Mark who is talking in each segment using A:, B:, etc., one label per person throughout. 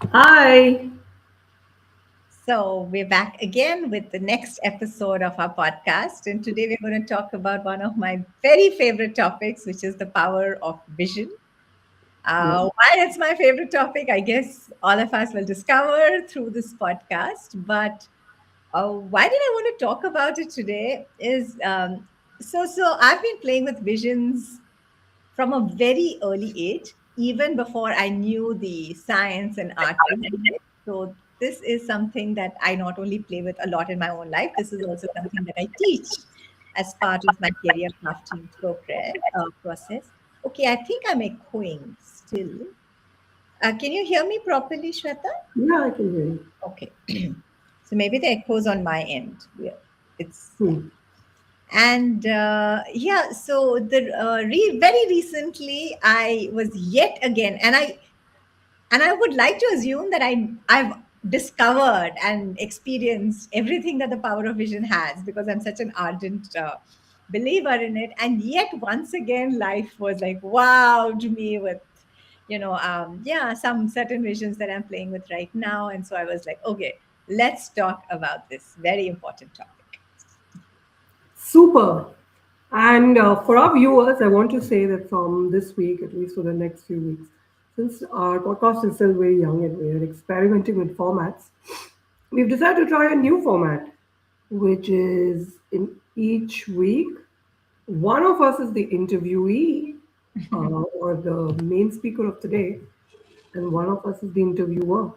A: Hi.
B: So, we're back again with the next episode of our podcast. And today we're going to talk about one of my very favorite topics, which is the power of vision.
A: Yeah.
B: Why it's my favorite topic, I guess all of us will discover through this podcast. But why did I want to talk about it today? So I've been playing with visions from a very early age, even before I knew the science and art behind it. So this is something that I not only play with a lot in my own life, this is also something that I teach as part of my career crafting process. Okay, I think I'm echoing still. Can you hear me properly, Shweta?
A: Yeah, I can hear you.
B: Okay. So maybe the echoes on my end. It's
A: Hmm.
B: and yeah, so very recently I was yet again, and I would like to assume that I've discovered and experienced everything that the power of vision has, because I'm such an ardent believer in it. And yet once again life was like wowed me with yeah, some certain visions that I'm playing with right now. And so I was like, okay, let's talk about this very important topic.
A: Super. And for our viewers, I want to say that from this week, at least for the next few weeks, since our podcast is still very young and we are experimenting with formats, we've decided to try a new format, which is in each week, one of us is the interviewee or the main speaker of the day, and one of us is the interviewer.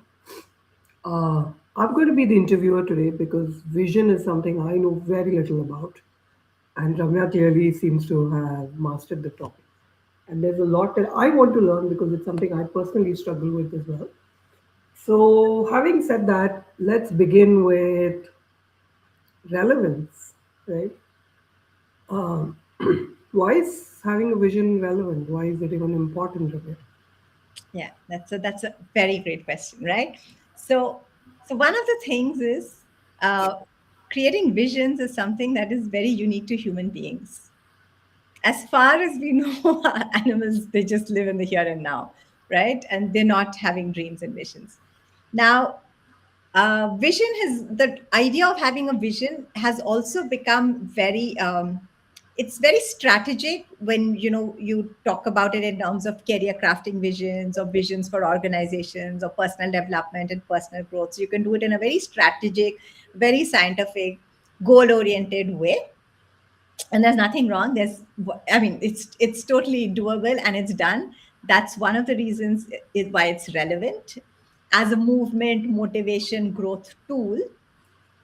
A: I'm going to be the interviewer today because vision is something I know very little about, and Ramya clearly seems to have mastered the topic. And there's a lot that I want to learn because it's something I personally struggle with as well. So, having said that, let's begin with relevance, right? Um, why is having a vision relevant? Why is it even important, Ramya?
B: Yeah, that's a very great question, right? So, so one of the things is uh, creating visions is something that is very unique to human beings. As far as we know, animals, they just live in the here and now, right? And they're not having dreams and visions. Now, vision has the idea of having a vision has also become very it's very strategic when you talk about it in terms of career crafting visions or visions for organizations or personal development and personal growth. So you can do it in a very strategic, very scientific, goal oriented way, and there's nothing wrong. I mean, it's totally doable and it's done. That's one of the reasons why it's relevant as a movement motivation growth tool.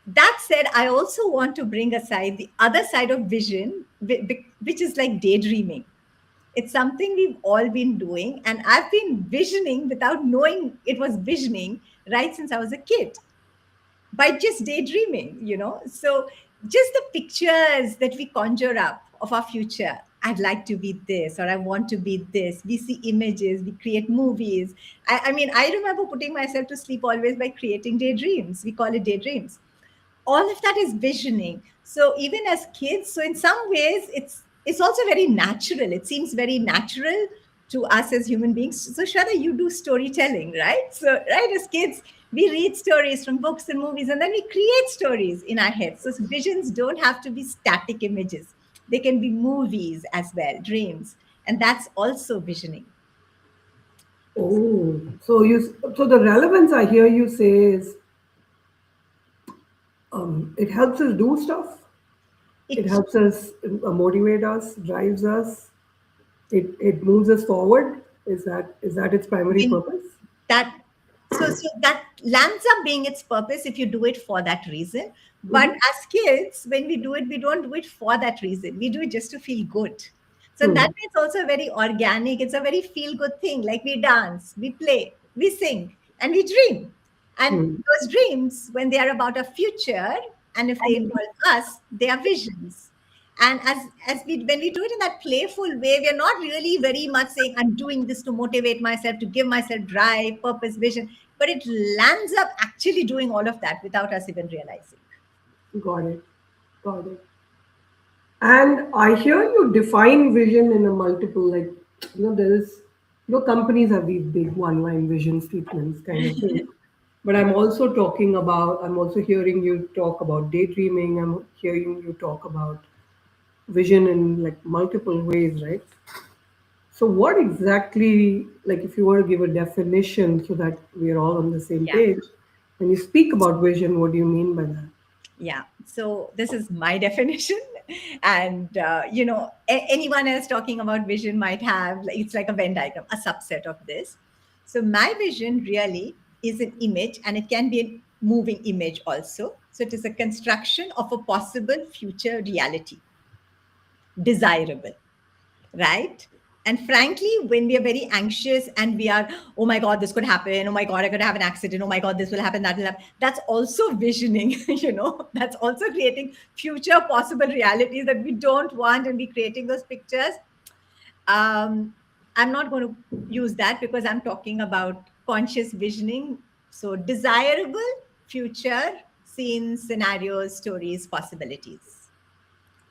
B: That said, I also want to bring aside the other side of vision, which is like daydreaming. It's something we've all been doing, and I've been visioning without knowing it was visioning right since I was a kid, by just daydreaming. So just the pictures that we conjure up of our future. I'd like to be this, or I want to be this. We see images, we create movies. I mean, I remember putting myself to sleep always by creating daydreams. We call it daydreams. All of that is visioning. So even as kids, so in some ways it's also very natural. It seems very natural to us as human beings. So Shraddha, you do storytelling, right? So right, as kids we read stories from books and movies, and then we create stories in our heads. So visions don't have to be static images, they can be movies as well, dreams. And that's also visioning.
A: Oh, so the relevance I hear you say is it helps us do stuff. It
B: It
A: helps us motivate us, drives us. It moves us forward. Is that its primary
B: in
A: purpose?
B: that so that lands up being its purpose if you do it for that reason. But
A: Mm-hmm.
B: as kids, when we do it, we don't do it for that reason, we do it just to feel good. So that
A: Hmm.
B: is also very organic. It's a very feel good thing. Like we dance, we play, we sing, and we dream. And
A: Hmm.
B: those dreams, when they are about a future, and if they involve us, they are visions. And as we when we do it in that playful way, we are not really very much saying I'm doing this to motivate myself, to give myself drive, purpose, vision, but it lands up actually doing all of that without us even realizing.
A: Got it. Got it. And I hear you define vision in a multiple, like, there is. Companies have these big one-line vision statements kind of thing. But I'm also hearing you talk about daydreaming. I'm hearing you talk about vision in like multiple ways, right? So what exactly, like if you were to give a definition so that we're all on the same
B: Yeah.
A: page, when you speak about vision, what do you mean by that?
B: Yeah. So this is my definition, and anyone else talking about vision might have it's like a Venn diagram, a subset of this. So my vision really is an image, and it can be a moving image also. So it is a construction of a possible future reality, desirable, right? And frankly, when we are very anxious and we are, oh my God, this could happen. Oh my God, I could have an accident. Oh my God, this will happen, that will happen. That's also visioning, that's also creating future possible realities that we don't want, and we creating those pictures. Um, I'm not going to use that because I'm talking about conscious visioning. So desirable future scenes, scenarios, stories, possibilities.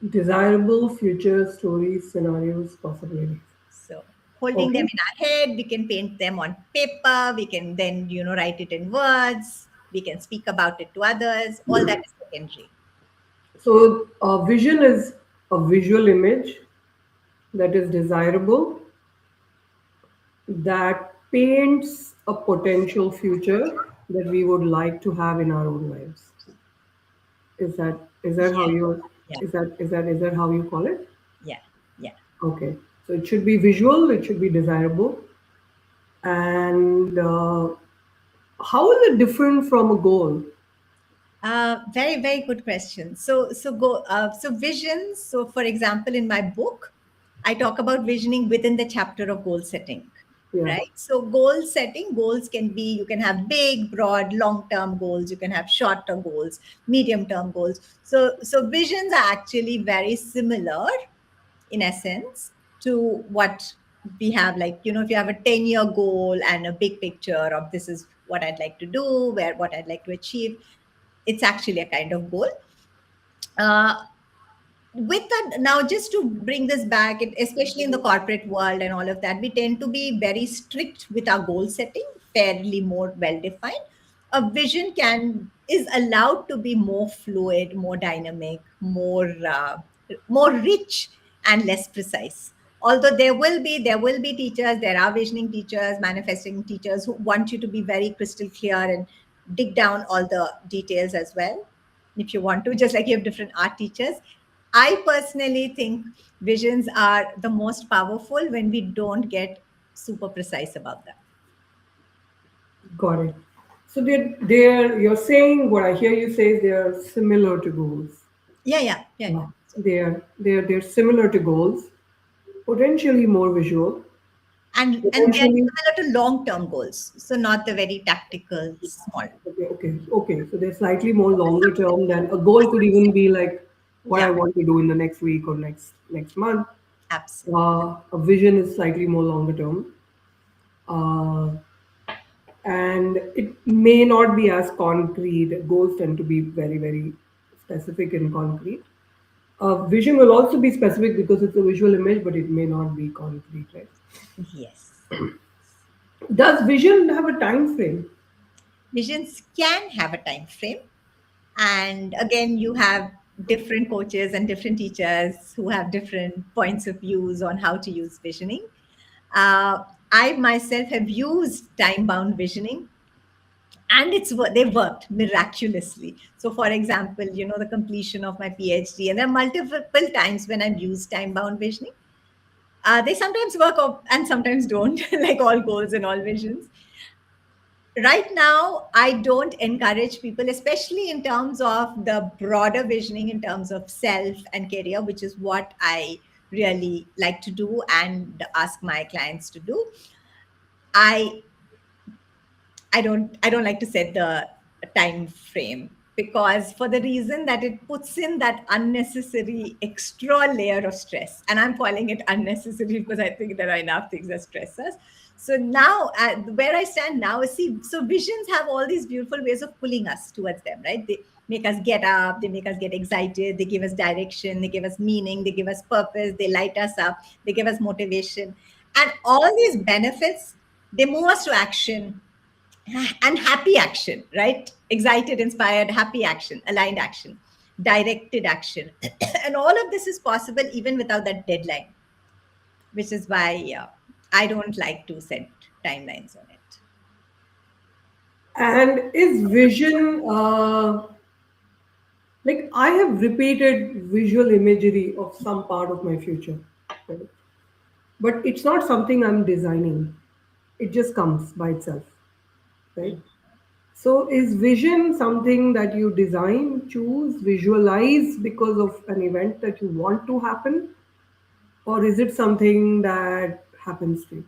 A: Desirable future stories, scenarios, possibilities.
B: So holding them
A: Okay,
B: in our head, we can paint them on paper, we can then, write it in words, we can speak about it to others. All that is secondary.
A: so vision is a visual image that is desirable, that paints a potential future that we would like to have in our own lives. Is that how
B: Yeah,
A: you
B: yeah,
A: is that how you call it?
B: yeah, yeah.
A: Okay, so it should be visual, it should be desirable, and how is it different from a goal?
B: Very, very good question. So visions. So, for example, in my book, I talk about visioning within the chapter of goal setting,
A: Yeah,
B: right? So, goal setting, goals can be, you can have big, broad, long-term goals. You can have short-term goals, medium-term goals. So visions are actually very similar in essence to what we have. Like, if you have a 10-year goal and a big picture of this is what I'd like to do, where what I'd like to achieve, it's actually a kind of goal. uh, with that, now just to bring this back, especially in the corporate world and all of that, we tend to be very strict with our goal setting, fairly more well defined. A vision can is allowed to be more fluid, more dynamic, more rich, and less precise. Although there will be teachers, there are visioning teachers, manifesting teachers who want you to be very crystal clear and dig down all the details as well, if you want to, just like you have different art teachers. I personally think visions are the most powerful when we don't get super precise about them.
A: got it. So you're saying what I hear you say is they are similar to goals.
B: Yeah, yeah, yeah, yeah.
A: Yeah. They're similar to goals, potentially more visual,
B: And they're
A: potentially.
B: similar to long-term goals, so not the very tactical, small.
A: Okay. So they're slightly more longer term than a goal could even be like what I
B: Yeah,
A: want to do in the next week or next month.
B: absolutely.
A: A vision is slightly more longer term, uh, and it may not be as concrete. Goals tend to be very very specific and concrete. Vision will also be specific because it's a visual image, but it may not be concrete, right?
B: Yes.
A: Does vision have a time frame?
B: Visions can have a time frame. And again, you have different coaches and different teachers who have different points of views on how to use visioning. Uh, I myself have used time bound visioning, and they worked miraculously. So, for example, the completion of my PhD, and there are multiple times when I've used time bound visioning. They sometimes work and sometimes don't, like all goals and all visions. Right now, I don't encourage people, especially in terms of the broader visioning in terms of self and career, which is what I really like to do and ask my clients to do. I i don't i don't like to set the time frame, because for the reason that it puts in that unnecessary extra layer of stress, and I'm calling it unnecessary because I think there are enough things that stress us. So now, where I stand now is, see, so visions have all these beautiful ways of pulling us towards them, right? They make us get up, they make us get excited, they give us direction, they give us meaning, they give us purpose, they light us up, they give us motivation. And all these benefits, they move us to action and happy action, right? Excited, inspired, happy action, aligned action, directed action. And all of this is possible even without that deadline, which is why I don't like to set timelines on it.
A: And is vision, like I have repeated visual imagery of some part of my future, right? But it's not something I'm designing. It just comes by itself, right? So is vision something that you design, choose, visualize because of an event that you want to happen? Or is it something that happens to you?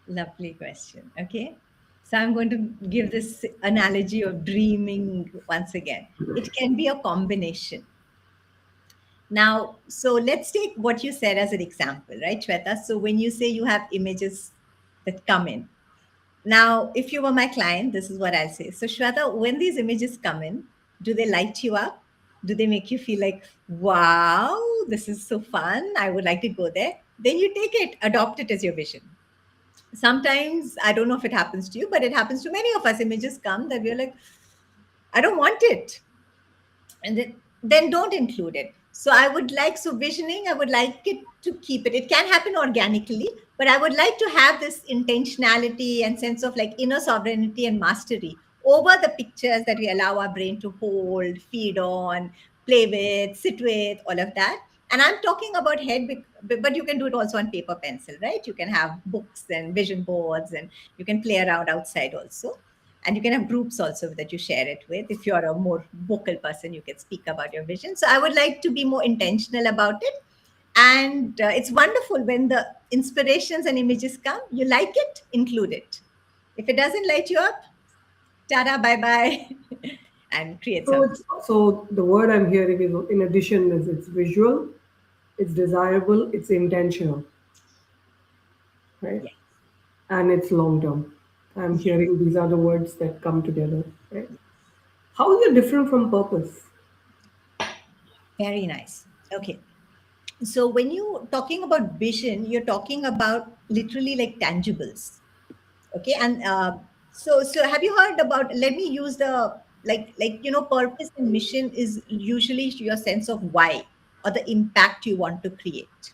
B: Lovely question. Okay. So I'm going to give this analogy of dreaming once again. It can be a combination. Now, so let's take what you said as an example, right, Shweta? So when you say you have images that come in, now, if you were my client, this is what I'll say. So, Shweta, when these images come in, do they light you up? Do they make you feel like, wow, this is so fun? I would like to go there. Then you take it, adopt it as your vision. Sometimes, I don't know if it happens to you, but it happens to many of us. Images come that we're like, I don't want it, and then don't include it. So I would like, so visioning, I would like it to keep it can happen organically, but I would like to have this intentionality and sense of like inner sovereignty and mastery over the pictures that we allow our brain to hold, feed on, play with, sit with, all of that. And I'm talking about head, but you can do it also on paper pencil, right? You can have books and vision boards, and you can play around outside also. And you can have groups also that you share it with. If you're a more vocal person, you can speak about your vision. So I would like to be more intentional about it. And it's wonderful when the inspirations and images come, you like it, include it. If it doesn't light you up, tada, bye bye, and create
A: So,
B: something.
A: so the word I'm hearing is, in addition, is it's visual, it's desirable, it's intentional, right?
B: Yes,
A: And it's long term. I'm
B: yes,
A: hearing these are the words that come together, right? How is it different from purpose?
B: very nice. Okay. So when you talking about vision, you're talking about literally like tangibles. Okay. And so have you heard about, let me use the, purpose and mission is usually your sense of why or the impact you want to create,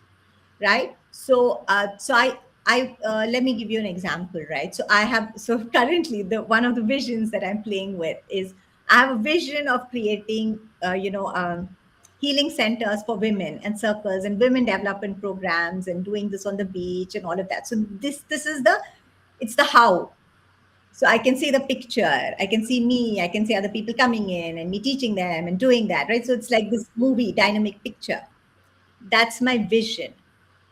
B: right? So let me give you an example, right? So I have, so currently the one of the visions that I'm playing with is I have a vision of creating healing centers for women and circles and women development programs and doing this on the beach and all of that. So this is the, it's the how. So I can see the picture, I can see me, I can see other people coming in and me teaching them and doing that, right? So it's like this movie dynamic picture. That's my vision.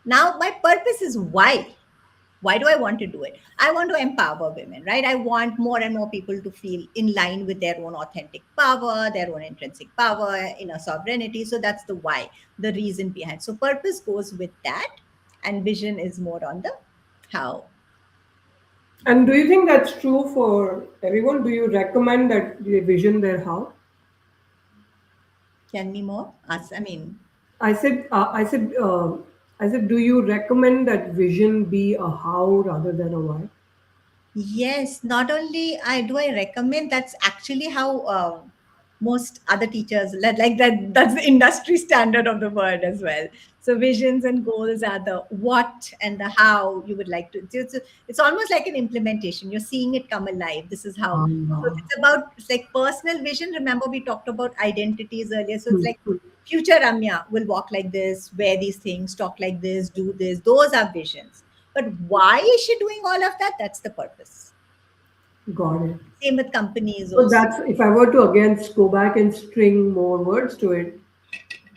B: Now my purpose is why. Why do I want to do it? I want to empower women, right? I want more and more people to feel in line with their own authentic power, their own intrinsic power, inner sovereignty. So that's the why, the reason behind. So purpose goes with that, and vision is more on the how.
A: And do you think that's true for everyone? Do you recommend that they vision their how?
B: Tell me more. Us, I mean,
A: I said, I said, do you recommend that vision be a how rather than a why?
B: yes, not only I recommend, that's actually how most other teachers like that, that's the industry standard of the word as well. So visions and goals are the what and the how you would like to. It's almost like an implementation. You're seeing it come alive. This is how. So
A: Ah,
B: it's about, it's like personal vision. Remember we talked about identities earlier. So it's
A: hmm,
B: like
A: hmm.
B: future Ramya will walk like this, wear these things, talk like this, do this. Those are visions. But why is she doing all of that? That's the purpose.
A: Got it.
B: Same with companies
A: So
B: also.
A: that's, if I were to again go back and string more words to it,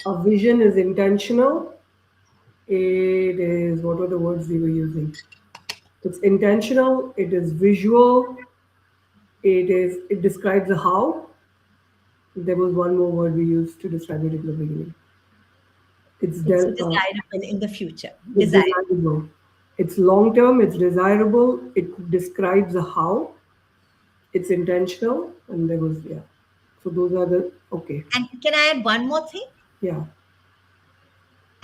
A: a vision is intentional. It is, what were the words we were using? It's intentional. It is visual. It describes the how. There was one more word we used to describe it in the beginning. It's
B: It's
A: del,
B: desirable in the future.
A: it's
B: Desire.
A: desirable. It's long term. It's desirable. It describes the how. It's intentional, and there was, yeah. So those are the, okay.
B: And can I add one more thing?
A: Yeah.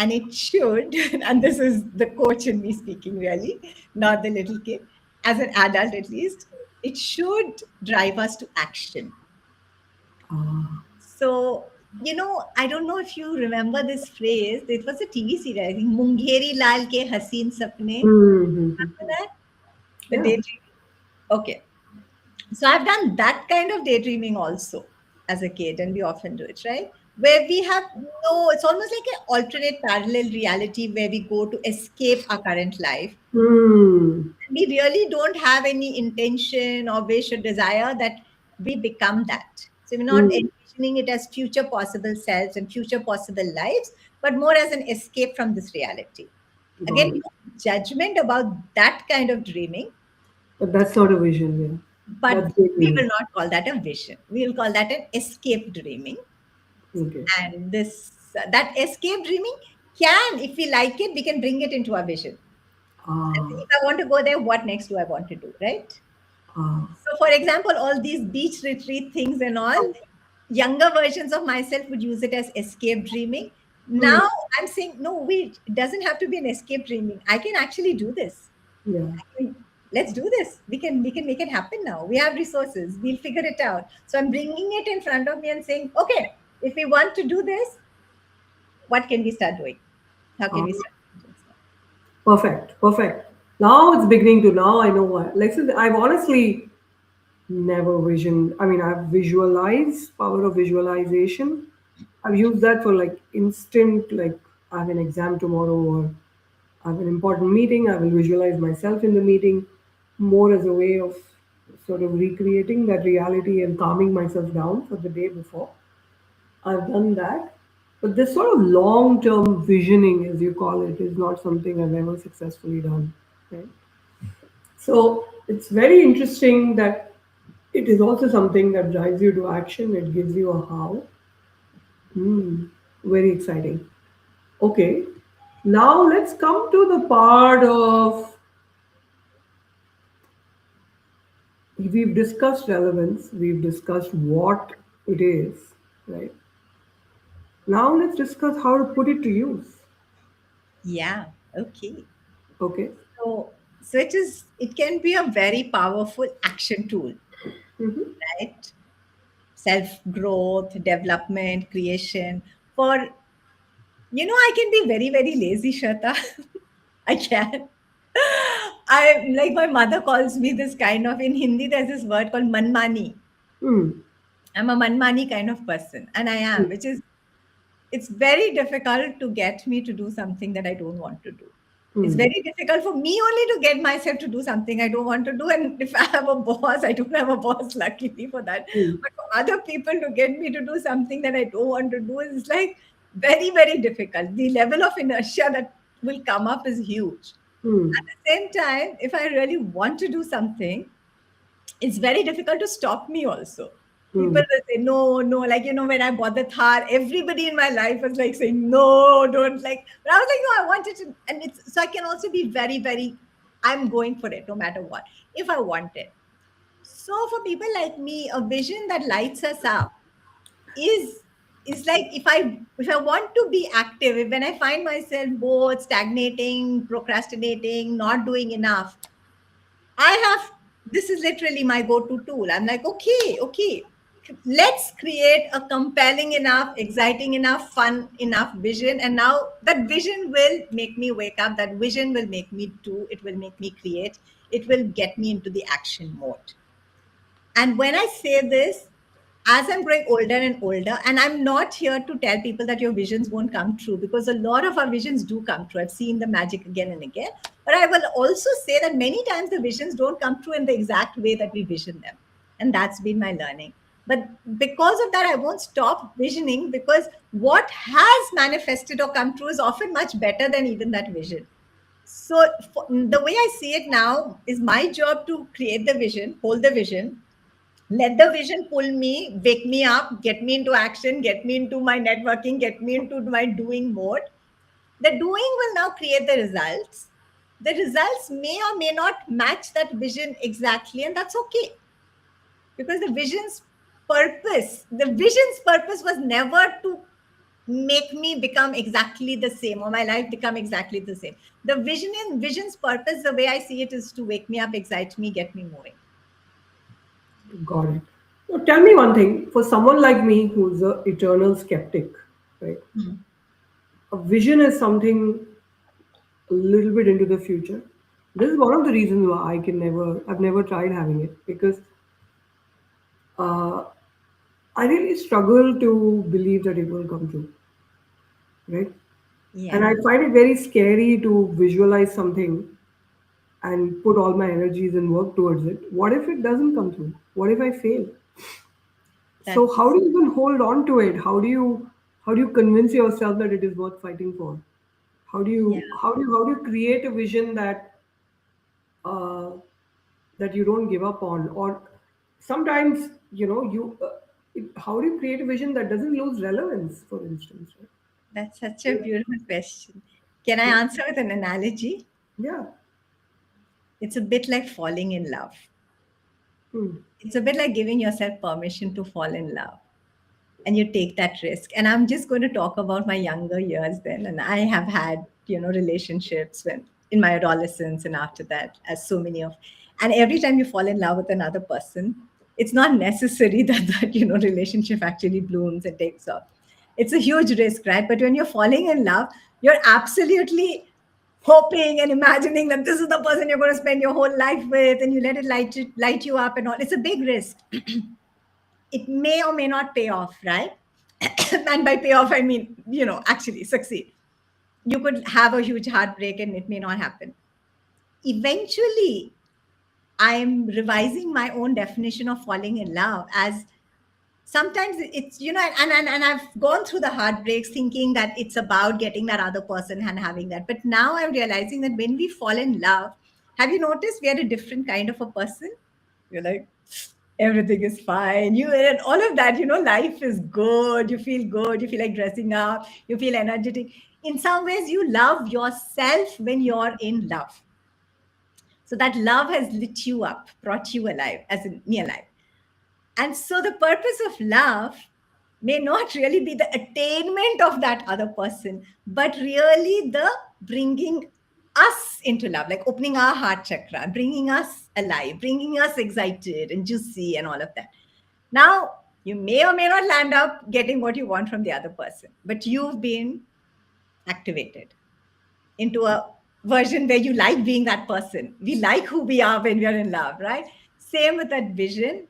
B: And it should, and this is the coach in me speaking really, not the little kid, as an adult at least, it should drive us to action.
A: Ah.
B: So, I don't know if you remember this phrase. It was a TV serial, I think, Mungeri Lal ke Haseen Sapne. Remember
A: Mm-hmm.
B: that? The
A: Yeah.
B: daydreaming? Okay. So I've done that kind of daydreaming also as a kid, and we often do it, right? Where we have no, it's almost like an alternate parallel reality where we go to escape our current life.
A: Hmm.
B: We really don't have any intention or wish or desire that we become that. So we're not
A: Hmm.
B: envisioning it as future possible selves and future possible lives, but more as an escape from this reality. Again,
A: Got it.
B: no judgment about that kind of dreaming,
A: But that's not a vision, yeah.
B: but
A: That's
B: we will
A: daydreaming.
B: not call that a vision. We will call that an escape dreaming.
A: Okay.
B: And this that escape dreaming can, if we like it, we can bring it into our vision. And
A: Ah.
B: if I want to go there, what next do I want to do, right?
A: Ah.
B: So, for example, all these beach retreat things and all, younger versions of myself would use it as escape dreaming.
A: Hmm.
B: Now I'm saying, no, wait, it doesn't have to be an escape dreaming. I can actually do this.
A: Yeah.
B: Let's do this. We can make it happen now. We have resources. We'll figure it out. So I'm bringing it in front of me and saying, okay, if we want to do this, what can we start doing? How can
A: Ah.
B: we start doing stuff?
A: Perfect. Perfect. Now it's beginning to. Now I know why. Like, so I've honestly never vision. I mean, I've visualized power of visualization. I've used that for like instant, like I have an exam tomorrow or I have an important meeting. I will visualize myself in the meeting more as a way of sort of recreating that reality and calming myself down for the day before. I've done that. But this sort of long term visioning, as you call it, is not something I've ever successfully done. Right? So it's very interesting that it is also something that drives you to action. It gives you a how. Hmm. Very exciting. Okay. Now let's come to the part of we've discussed relevance, we've discussed what it is, right? Now let's discuss how to put it to use.
B: Yeah. Okay.
A: Okay.
B: So it can be a very powerful action tool,
A: Mm-hmm.
B: right? Self growth, development, creation. For I can be very, very lazy, Shweta. I can. I like my mother calls me this kind of in Hindi, there's this word called manmani.
A: Mm.
B: I'm a manmani kind of person, and I am, which is it's very difficult to get me to do something that I don't want to do. It's
A: Mm.
B: very difficult for me only to get myself to do something I don't want to do. And if I have a boss, I don't have a boss, luckily for that.
A: Mm.
B: But for other people to get me to do something that I don't want to do is like very, very difficult. The level of inertia that will come up is huge.
A: Mm.
B: At the same time, if I really want to do something, it's very difficult to stop me also. People
A: Mm.
B: will say, no, no, like, when I bought the Thar, everybody in my life was like saying, no, don't like, but I was like, no, I wanted to. And so I can also be very, very, I'm going for it no matter what, if I want it. So for people like me, a vision that lights us up is, is like if I want to be active, when I find myself bored, stagnating, procrastinating, not doing enough, I have this is literally my go-to tool. I'm like, okay, let's create a compelling enough, exciting enough, fun enough vision. And now that vision will make me wake up. That vision will make me do, it will make me create, it will get me into the action mode. And when I say this, as I'm growing older and older, and I'm not here to tell people that your visions won't come true, because a lot of our visions do come true. I've seen the magic again and again. But I will also say that many times the visions don't come true in the exact way that we vision them. And that's been my learning. But because of that, I won't stop visioning, because what has manifested or come true is often much better than even that vision. So the way I see it now is my job to create the vision, hold the vision, let the vision pull me, wake me up, get me into action, get me into my networking, get me into my doing mode. The doing will now create the results. The results may or may not match that vision exactly, and that's okay, because the vision's purpose was never to make me become exactly the same, or my life become exactly the same. The vision's purpose, the way I see it, is to wake me up, excite me, get me moving.
A: Got it. Now, tell me one thing. For someone like me who's an eternal skeptic, right?
B: Hmm.
A: A vision is something a little bit into the future. This is one of the reasons why I've never tried having it because uh, I really struggle to believe that it will come true, right? And
B: Yeah,
A: I find it very scary to visualize something and put all my energies and work towards it. What if it doesn't come through? What if I fail? So how
B: that's
A: do you even hold on to it? How do you convince yourself that it is worth fighting for?
B: yeah,
A: How do you create a vision uh, that you don't give up on? Or sometimes how do you create a vision that doesn't lose relevance? For instance, right?
B: that's such a beautiful question. Can I answer with an analogy?
A: Yeah.
B: It's a bit like falling in love.
A: Hmm.
B: It's a bit like giving yourself permission to fall in love, and you take that risk. And I'm just going to talk about my younger years then. And I have had, relationships when in my adolescence and after that, as so many of, and every time you fall in love with another person, it's not necessary that relationship actually blooms and takes off. It's a huge risk, right? But when you're falling in love, you're absolutely hoping and imagining that this is the person you're going to spend your whole life with, and you let it light you up and all. It's a big risk. It may or may not pay off, right? And by pay off, I mean, actually succeed. You could have a huge heartbreak and it may not happen. Eventually, I'm revising my own definition of falling in love as sometimes it's, and I've gone through the heartbreaks thinking that it's about getting that other person and having that. But now I'm realizing that when we fall in love, have you noticed we are a different kind of a person? You're like, everything is fine. You and all of that, life is good. You feel good. You feel like dressing up. You feel energetic. In some ways, you love yourself when you're in love. So that love has lit you up, brought you alive, as in me alive. And so the purpose of love may not really be the attainment of that other person, but really the bringing us into love, like opening our heart chakra, bringing us alive, bringing us excited and juicy and all of that. Now, you may or may not land up getting what you want from the other person, but you've been activated into a version where you like being that person. We like who we are when we are in love, right? Same with that vision,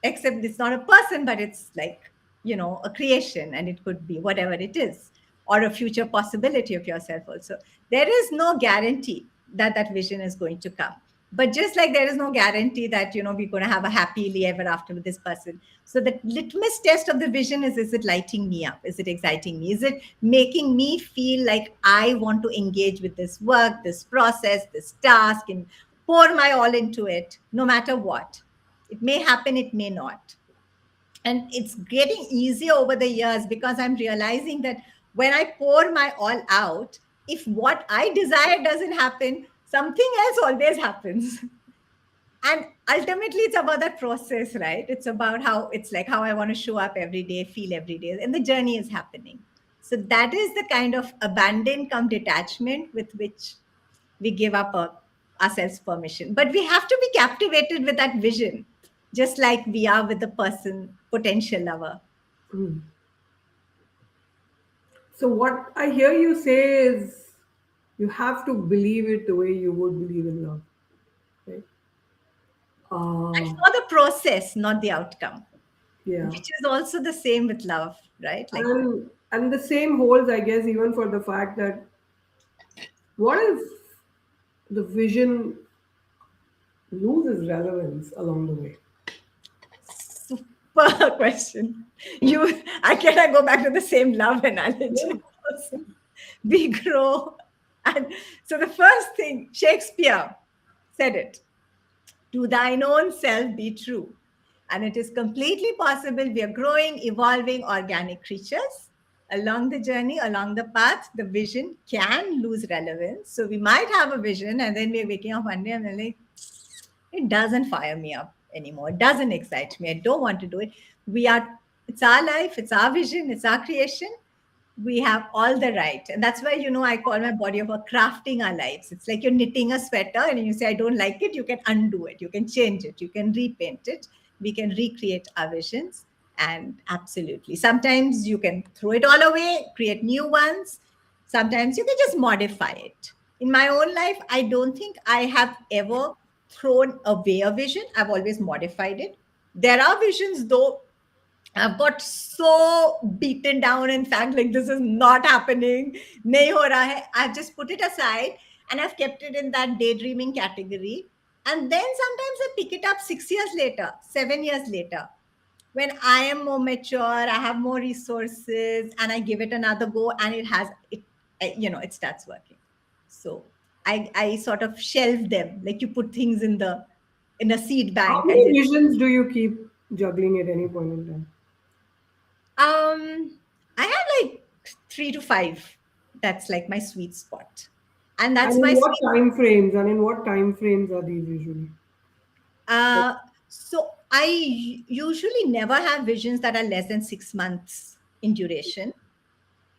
B: except it's not a person, but it's like, a creation, and it could be whatever it is, or a future possibility of yourself also. There is no guarantee that that vision is going to come. But just like there is no guarantee that, we're going to have a happily ever after with this person. So the litmus test of the vision is it lighting me up? Is it exciting me? Is it making me feel like I want to engage with this work, this process, this task, and pour my all into it, no matter what? It may happen, it may not. And it's getting easier over the years because I'm realizing that when I pour my all out, if what I desire doesn't happen, something else always happens. And ultimately, it's about that process, right? It's about how it's like how I want to show up every day, feel every day, and the journey is happening. So that is the kind of abandon come detachment with which we give up ourselves permission. But we have to be captivated with that vision, just like we are with the person, potential lover.
A: Hmm. So what I hear you say is you have to believe it the way you would believe in love, right?
B: And
A: Uh,
B: for the process, not the outcome,
A: yeah.
B: which is also the same with love, right? Like,
A: And the same holds, I guess, even for the fact that what if the vision loses relevance along the way?
B: super question. I cannot go back to the same love analogy.
A: Yeah.
B: We grow. And so the first thing, Shakespeare said it, to thine own self be true. And it is completely possible. We are growing, evolving organic creatures. Along the journey, along the path, the vision can lose relevance. So we might have a vision, and then we're waking up one day and we're like, it doesn't fire me up anymore. It doesn't excite me. I don't want to do it. It's our life, it's our vision, it's our creation. We have all the right. And that's why, I call my body of a crafting our lives. It's like you're knitting a sweater and you say, I don't like it. You can undo it. You can change it. You can repaint it. We can recreate our visions. And absolutely. Sometimes you can throw it all away, create new ones. Sometimes you can just modify it. In my own life, I don't think I have ever thrown away a vision. I've always modified it. There are visions, though, I've got so beaten down. In fact, like this is not happening. Nahi ho raha hai. I've just put it aside and I've kept it in that daydreaming category. And then sometimes I pick it up 6 years later, 7 years later, when I am more mature, I have more resources, and I give it another go, and it starts working. So I sort of shelve them, like you put things in a seed
A: How
B: bank. I
A: many
B: just
A: visions do you keep juggling at any point in time?
B: I have like 3 to 5. That's like my sweet spot. And that's
A: And
B: my
A: in what
B: sweet.
A: time frames? And in what time frames are these usually? Like,
B: So I usually never have visions that are less than 6 months in duration.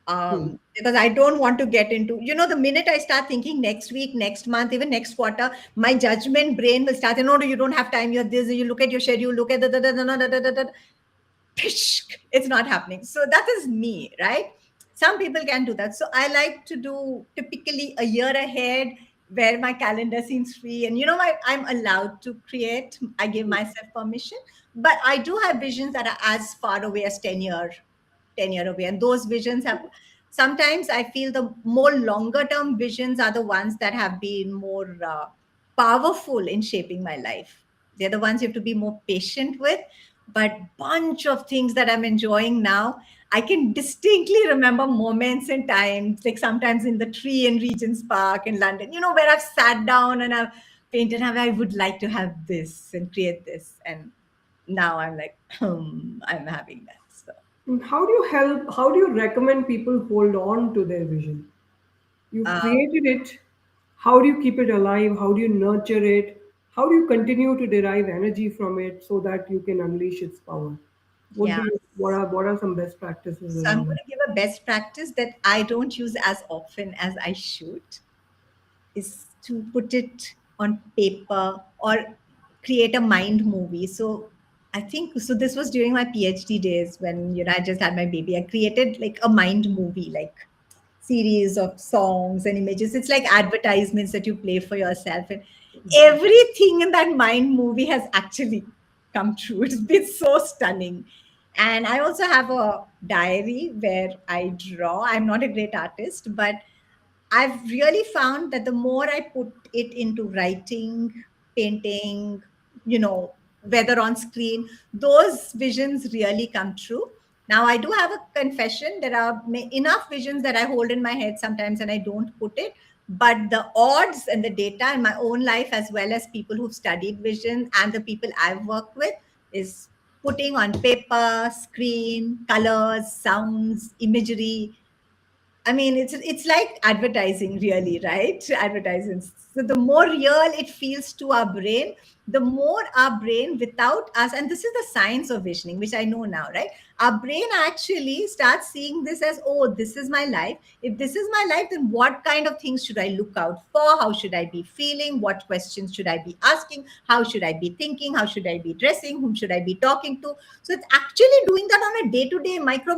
A: hmm.
B: Because I don't want to get into, the minute I start thinking next week, next month, even next quarter, my judgment brain will start. No, no, you don't have time. You're this. You look at your schedule. Look at the. It's not happening. So that is me, right? Some people can do that. So I like to do typically a year ahead, where my calendar seems free, and I'm allowed to create. I give myself permission, but I do have visions that are as far away as 10-year away, and those visions have, sometimes I feel the more longer term visions are the ones that have been more powerful in shaping my life. They're the ones you have to be more patient with. But bunch of things that I'm enjoying now, I can distinctly remember moments and times, like sometimes in the tree in Regent's Park in London, where I've sat down and I've painted, and I would like to have this and create this. And now I'm like, I'm having that. So
A: And how do you help? How do you recommend people hold on to their vision? You've
B: uh,
A: created it. How do you keep it alive? How do you nurture it? How do you continue to derive energy from it so that you can unleash its power? What
B: yeah.
A: do you, what are some best practices
B: So I'm
A: around
B: going
A: that?
B: to give a best practice that I don't use as often as I should, is to put it on paper or create a mind movie. So I think so. This was during my PhD days when I just had my baby. I created like a mind movie, like series of songs and images. It's like advertisements that you play for yourself, and everything in that mind movie has actually come true. It's been so stunning. And I also have a diary where I draw. I'm not a great artist, but I've really found that the more I put it into writing, painting, whether on screen, those visions really come true. Now, I do have a confession. There are enough visions that I hold in my head sometimes and I don't put it. But the odds and the data in my own life, as well as people who've studied vision and the people I've worked with, is putting on paper, screen, colors, sounds, imagery. I mean, it's like advertising, really, right? Advertising. So the more real it feels to our brain, the more our brain, without us, and this is the science of visioning, which I know now, right? Our brain actually starts seeing this as, oh, this is my life. If this is my life, then what kind of things should I look out for? How should I be feeling? What questions should I be asking? How should I be thinking? How should I be dressing? Whom should I be talking to? So it's actually doing that on a day-to-day, micro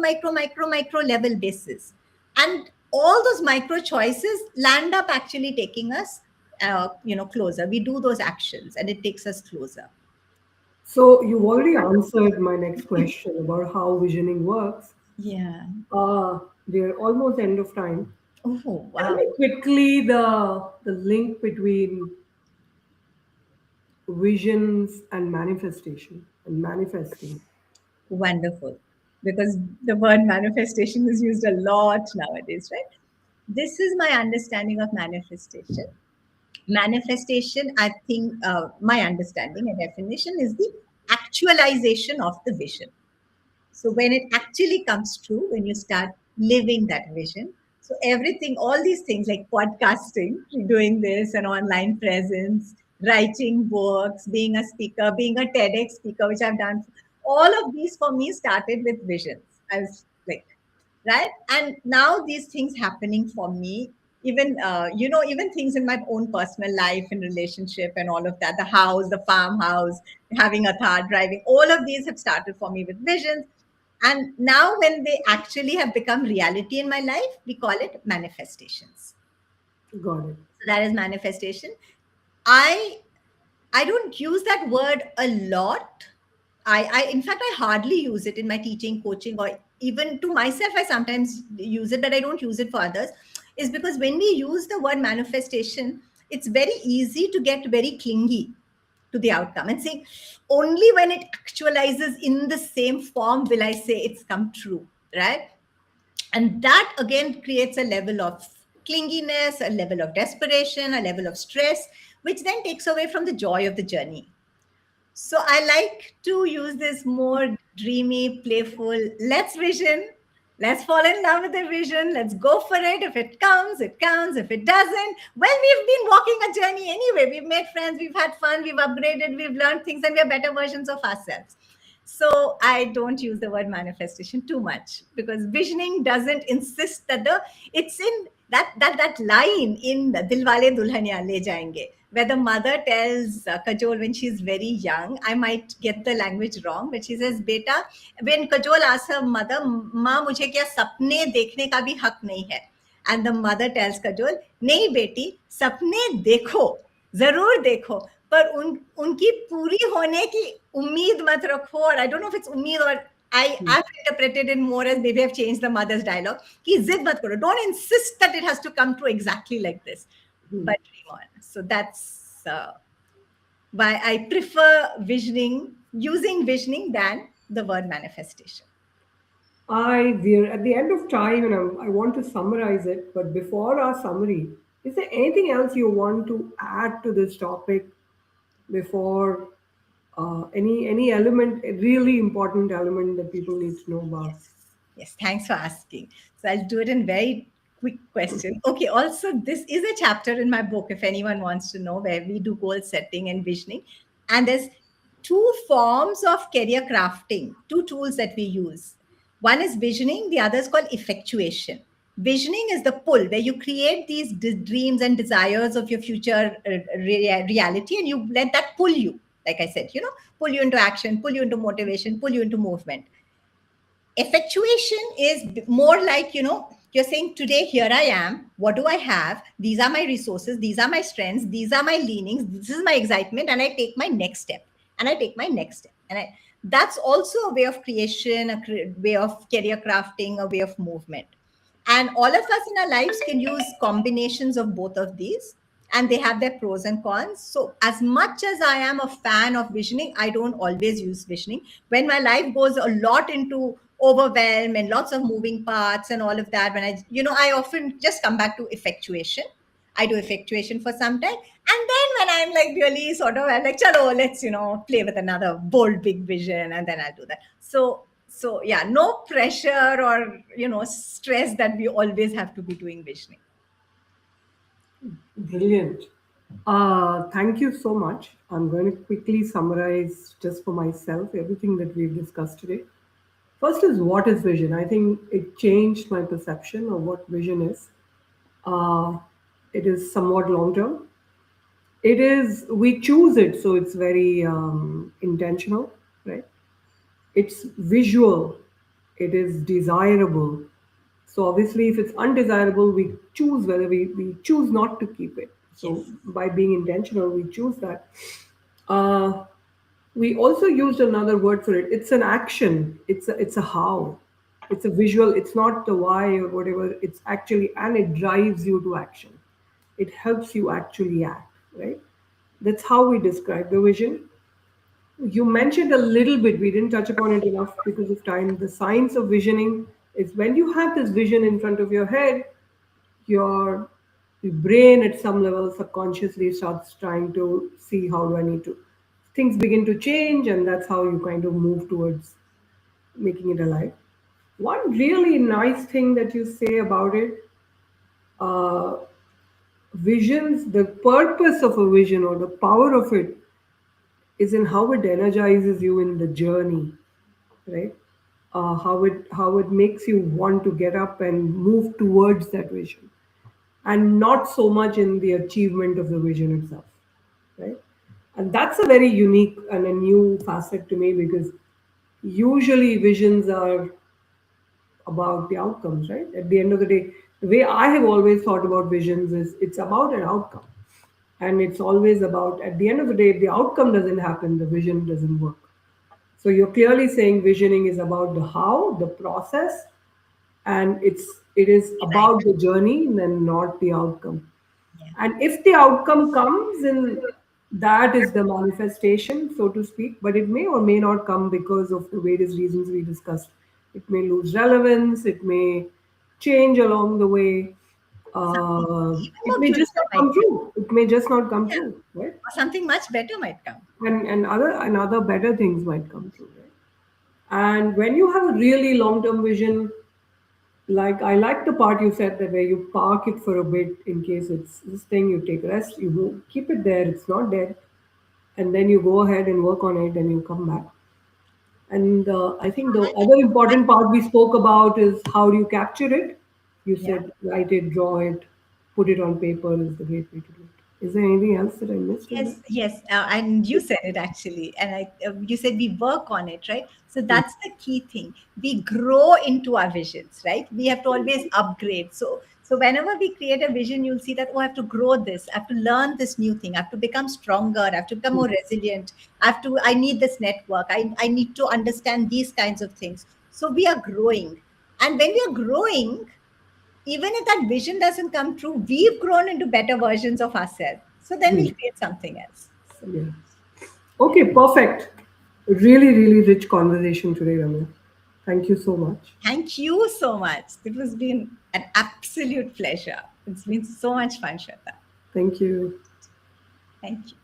B: level basis, and all those micro choices land up actually taking us closer. We do those actions and it takes us closer.
A: So you've already answered my next question about how visioning works.
B: Yeah.
A: We're almost end of time.
B: Oh,
A: Tell
B: wow.
A: me quickly the link between visions and manifestation and manifesting.
B: Wonderful. Because the word manifestation is used a lot nowadays, right? This is my understanding of manifestation. Manifestation, I think, my understanding and definition is the actualization of the vision. So when it actually comes true, when you start living that vision, so everything, all these things like podcasting, doing this, an online presence, writing books, being a speaker, being a TEDx speaker, which I've done, all of these for me started with visions. I was like, right? And now these things happening for me, even even things in my own personal life and relationship and all of that, the house, the farmhouse, having a Thar, driving, all of these have started for me with visions. And now when they actually have become reality in my life, we call it manifestations.
A: Got it.
B: So that is manifestation. I i don't use that word a lot. I in fact, I hardly use it in my teaching, coaching, or even to myself. I sometimes use it, but I don't use it for others. Is because when we use the word manifestation, it's very easy to get very clingy to the outcome and say, only when it actualizes in the same form will I say it's come true, right? And that again creates a level of clinginess, a level of desperation, a level of stress, which then takes away from the joy of the journey. So I like to use this more dreamy, playful, let's vision. Let's fall in love with the vision. Let's go for it. If it comes, it counts. If it doesn't, well, we've been walking a journey anyway. We've made friends, we've had fun, we've upgraded, we've learned things, and we're better versions of ourselves. So I don't use the word manifestation too much, because visioning doesn't insist that it's in that line in Dilwale Dulhania Le Jayenge, where the mother tells Kajol when she's very young. I might get the language wrong, but she says, "Beta," when Kajol asks her mother, "माँ मुझे क्या सपने देखने का भी हक नहीं है?" And the mother tells Kajol, "नहीं बेटी, सपने देखो, जरूर देखो, पर उनकी पूरी होने की उम्मीद मत रखो." और I don't know if it's उम्मीद or I've interpreted it more as maybe I've changed the mother's dialogue. कि जिद मत करो. Don't insist that it has to come true exactly like this, but dream on. So that's why I prefer using visioning than the word manifestation.
A: We're at the end of time, and I want to summarize it. But before our summary, is there anything else you want to add to this topic before any element, a really important element that people need to know about?
B: Yes. Yes. Thanks for asking. So I'll do it in very quick question. Okay. Also, this is a chapter in my book, if anyone wants to know, where we do goal setting and visioning. And there's two forms of career crafting, two tools that we use. One is visioning, the other is called effectuation. Visioning is the pull, where you create these dreams and desires of your future reality, and you let that pull you, like I said, pull you into action, pull you into motivation, pull you into movement. Effectuation is more like, you're saying, today here I am, what do I have, these are my resources, these are my strengths, these are my leanings, this is my excitement, and I take my next step, and I take my next step, and that's also a way of creation, a way of career crafting, a way of movement. And all of us in our lives can use combinations of both of these, and they have their pros and cons. So as much as I am a fan of visioning, I don't always use visioning. When my life goes a lot into overwhelm and lots of moving parts and all of that, when I often just come back to effectuation. I do effectuation for some time, and then when I'm like really sort of, I'm like, chalo, let's play with another bold big vision, and then I'll do that. So yeah, no pressure or stress that we always have to be doing visioning.
A: Brilliant. Thank you so much. I'm going to quickly summarize just for myself everything that we've discussed today. First is, what is vision? I think it changed my perception of what vision is. Uh, it is somewhat long term. It is, we choose it, so it's very intentional, right? It's visual, it is desirable. So obviously, if it's undesirable, we choose whether we choose not to keep it. So
B: Yes.
A: by being intentional, we choose that. Uh, we also used another word for it. It's an action. It's a how. It's a visual. It's not the why or whatever. It's actually, and it drives you to action. It helps you actually act. Right. That's how we describe the vision. You mentioned a little bit, we didn't touch upon it enough because of time. The science of visioning is, when you have this vision in front of your head, your brain at some level subconsciously starts trying to see, how do I need to. Things begin to change, and that's how you kind of move towards making it alive. One really nice thing that you say about it, uh, visions, the purpose of a vision or the power of it is in how it energizes you in the journey, right? how it makes you want to get up and move towards that vision, and not so much in the achievement of the vision itself, right? And that's a very unique and a new facet to me, because usually visions are about the outcomes, right? At the end of the day, the way I have always thought about visions is it's about an outcome. And it's always about, at the end of the day, if the outcome doesn't happen, the vision doesn't work. So you're clearly saying visioning is about the how, the process, and it is
B: Right.
A: about the journey and not the outcome.
B: Yeah.
A: And if the outcome comes in, that is the manifestation, so to speak, but it may or may not come because of the various reasons we discussed. It may lose relevance, it may change along the way,
B: Something even
A: it
B: more
A: may just
B: beautiful
A: not
B: might
A: come true. It may just not come
B: come. Yeah.
A: true, right?
B: Or something much better might come.
A: And other better things might come true, right? And when you have a really long-term vision, like I like the part you said that where you park it for a bit in case it's this thing, you take rest, you move, keep it there, it's not dead, and then you go ahead and work on it and you come back. And I think the other important part we spoke about is how do you capture it. You
B: Yeah.
A: said write it, draw it, put it on paper is the great way to do it. Is there anything else that I missed in
B: Yes,
A: there?
B: yes, and you said it actually, and you said we work on it, right? So
A: Hmm.
B: that's the key thing. We grow into our visions, right? We have to always upgrade. So whenever we create a vision, you'll see that, oh, I have to grow this, I have to learn this new thing, I have to become stronger, I have to become more resilient, I need this network, I need to understand these kinds of things. So we are growing, and when we are growing, even if that vision doesn't come true, we've grown into better versions of ourselves. So then we'll
A: Hmm.
B: create something else. So,
A: Yeah. Okay, perfect. Really, really rich conversation today, Ramya. Thank you so much.
B: thank you so much. It has been an absolute pleasure. It's been so much fun, Shweta.
A: Thank you.
B: Thank you.